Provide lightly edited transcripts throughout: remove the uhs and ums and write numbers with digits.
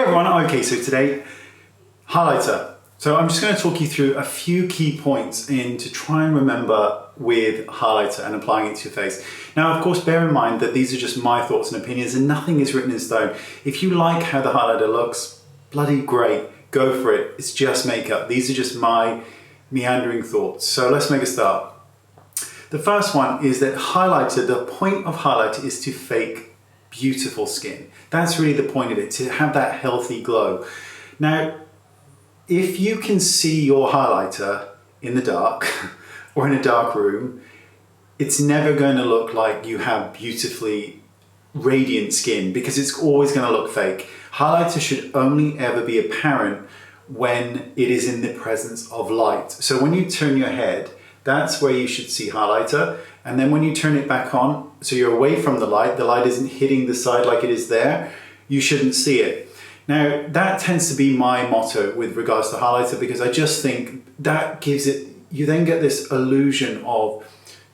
everyone, okay, so today, highlighter. So I'm just going to talk you through a few key points to try and remember with highlighter and applying it to your face. Now, of course, bear in mind that these are just my thoughts and opinions and nothing is written in stone. If you like how the highlighter looks, bloody great, go for it. It's just makeup. These are just my meandering thoughts. So let's make a start. The first one is that highlighter, the point of highlighter is to fake beautiful skin. That's really the point of it, to have that healthy glow. Now, if you can see your highlighter in the dark or in a dark room, it's never going to look like you have beautifully radiant skin because it's always going to look fake. Highlighter should only ever be apparent when it is in the presence of light. So when you turn your head, that's where you should see highlighter. And then when you turn it back on, so you're away from the light isn't hitting the side like it is there, you shouldn't see it. Now, that tends to be my motto with regards to highlighter because I just think that gives it, you then get this illusion of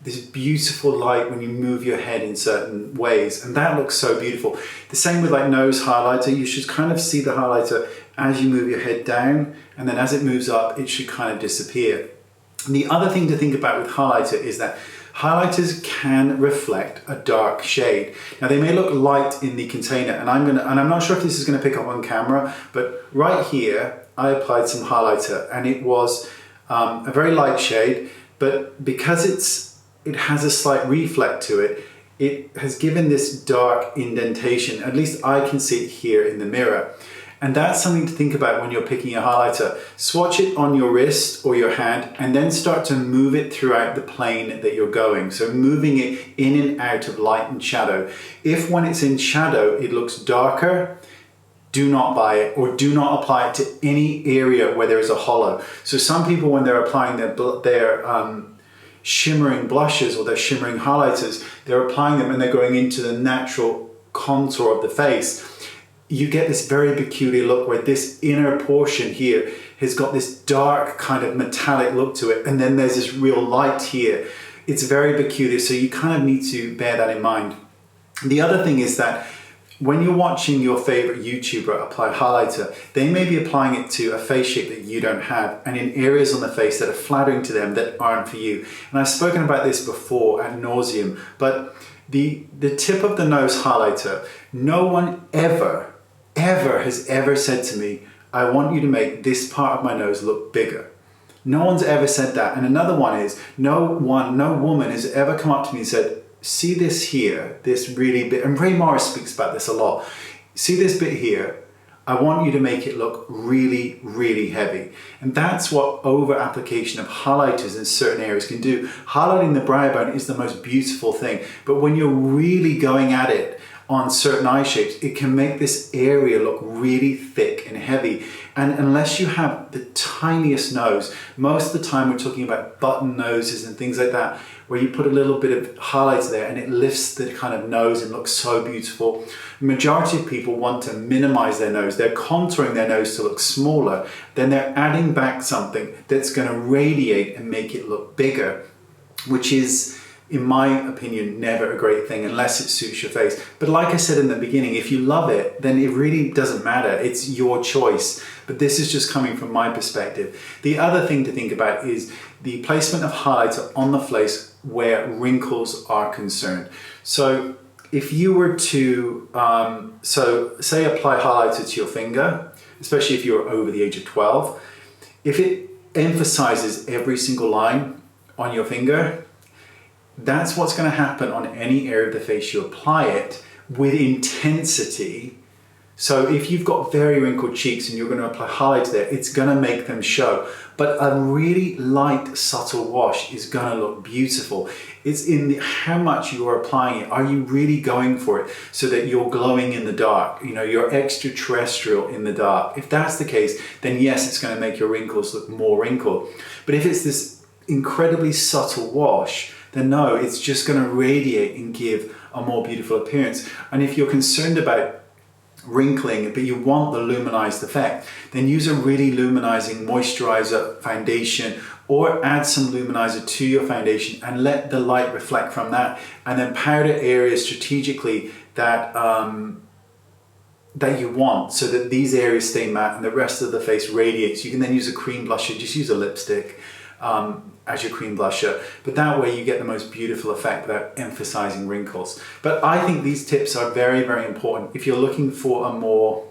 this beautiful light when you move your head in certain ways, and that looks so beautiful. The same with like nose highlighter, you should kind of see the highlighter as you move your head down, and then as it moves up, it should kind of disappear. And the other thing to think about with highlighter is that highlighters can reflect a dark shade. Now they may look light in the container, and I'm not sure if this is going to pick up on camera, but right here I applied some highlighter, and it was a very light shade, but because it has a slight reflect to it, it has given this dark indentation. At least I can see it here in the mirror. And that's something to think about when you're picking a highlighter. Swatch it on your wrist or your hand and then start to move it throughout the plane that you're going. So moving it in and out of light and shadow. If when it's in shadow, it looks darker, do not buy it or do not apply it to any area where there is a hollow. So some people, when they're applying their shimmering blushes or their shimmering highlighters, they're applying them and they're going into the natural contour of the face. You get this very peculiar look where this inner portion here has got this dark kind of metallic look to it, and then there's this real light here. It's very peculiar, so you kind of need to bear that in mind. The other thing is that when you're watching your favorite YouTuber apply highlighter, they may be applying it to a face shape that you don't have and in areas on the face that are flattering to them that aren't for you. And I've spoken about this before ad nauseum, but the tip of the nose highlighter, no one ever has ever said to me, I want you to make this part of my nose look bigger. No one's ever said that. And another one is, no woman has ever come up to me and said, see this here, this really bit, and Ray Morris speaks about this a lot. See this bit here, I want you to make it look really, really heavy. And that's what over application of highlighters in certain areas can do. Highlighting the brow bone is the most beautiful thing, but when you're really going at it on certain eye shapes, it can make this area look really thick and heavy. And unless you have the tiniest nose, most of the time we're talking about button noses and things like that, where you put a little bit of highlights there and it lifts the kind of nose and looks so beautiful. The majority of people want to minimize their nose. They're contouring their nose to look smaller, then they're adding back something that's going to radiate and make it look bigger, which is, in my opinion, never a great thing unless it suits your face. But like I said in the beginning, if you love it, then it really doesn't matter. It's your choice. But this is just coming from my perspective. The other thing to think about is the placement of highlighter on the face where wrinkles are concerned. So if you were to, say apply highlighter to your finger, especially if you're over the age of 12, if it emphasizes every single line on your finger, that's what's going to happen on any area of the face you apply it with intensity. So if you've got very wrinkled cheeks and you're going to apply highlighter there, it's going to make them show. But a really light, subtle wash is going to look beautiful. It's in how much you are applying it. Are you really going for it so that you're glowing in the dark? You know, you're extraterrestrial in the dark. If that's the case, then yes, it's going to make your wrinkles look more wrinkled. But if it's this incredibly subtle wash, then no, it's just going to radiate and give a more beautiful appearance. And if you're concerned about wrinkling, but you want the luminized effect, then use a really luminizing moisturizer foundation or add some luminizer to your foundation and let the light reflect from that, and then powder areas strategically that that you want so that these areas stay matte and the rest of the face radiates. You can then use a cream blusher, just use a lipstick as your cream blusher, but that way you get the most beautiful effect without emphasizing wrinkles. But I think these tips are very, very important. If you're looking for a more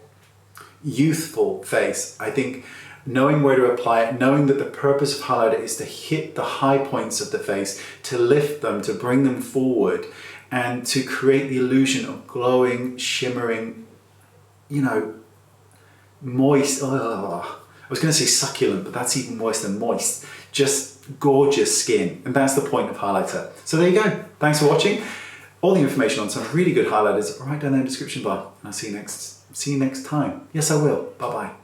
youthful face, I think knowing where to apply it, knowing that the purpose of highlighter is to hit the high points of the face, to lift them, to bring them forward, and to create the illusion of glowing, shimmering, you know, moist, I was going to say succulent, but that's even worse than moist, just gorgeous skin. And that's the point of highlighter. So there you go. Thanks for watching. All the information on some really good highlighters right down there in the description bar. And I'll see you next time. Yes, I will. Bye-bye.